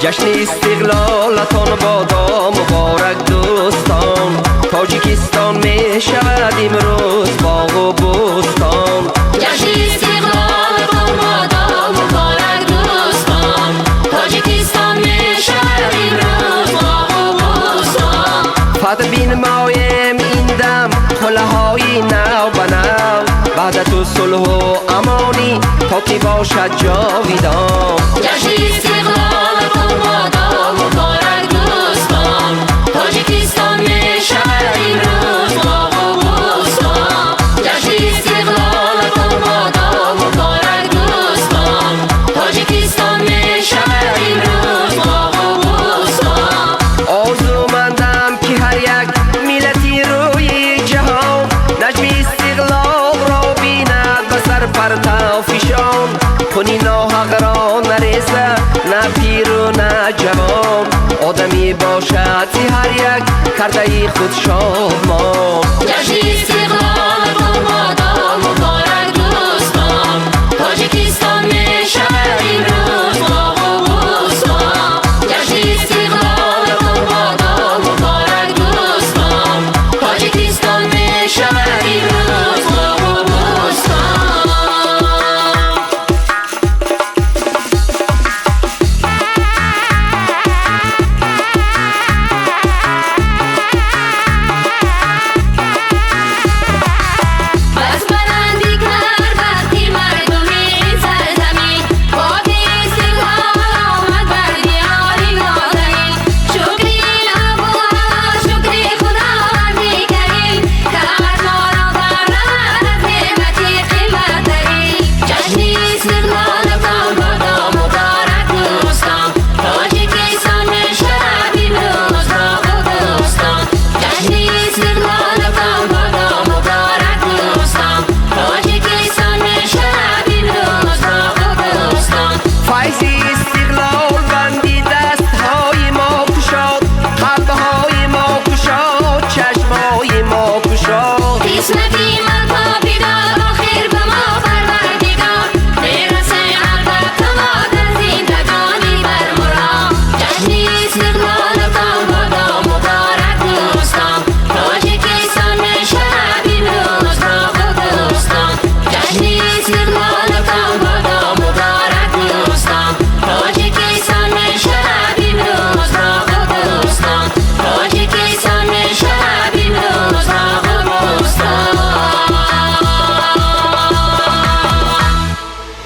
جشن استقلالتان بادا مبارک دوستان. تاجیکستان می شود امروز باغ و بستان. جشن استقلالتان بادا مبارک دوستان. تاجیکستان می شود امروز باغ و بستان. فتح بینمایم این دم خلهای نو به نو، بعد تو صلح و امانی تا که باشد جاویدان. جشن استقلالتان بادا مبارک دوستان. تاجیکستان می شود امروز باغ و بستان. جشن استقلالتان بادا مبارک دوستان. تاجیکستان می شود امروز باغ و بستان. آرزومندم که هر یک ملتی روی جهان نجم استقلال را بیند و سر پرتو فشان. کنی ناحق را نرسه نه پیر و نه جوان، آدمی باشد که هر یک کرده خود شادمان. جشن استقلالتان بادا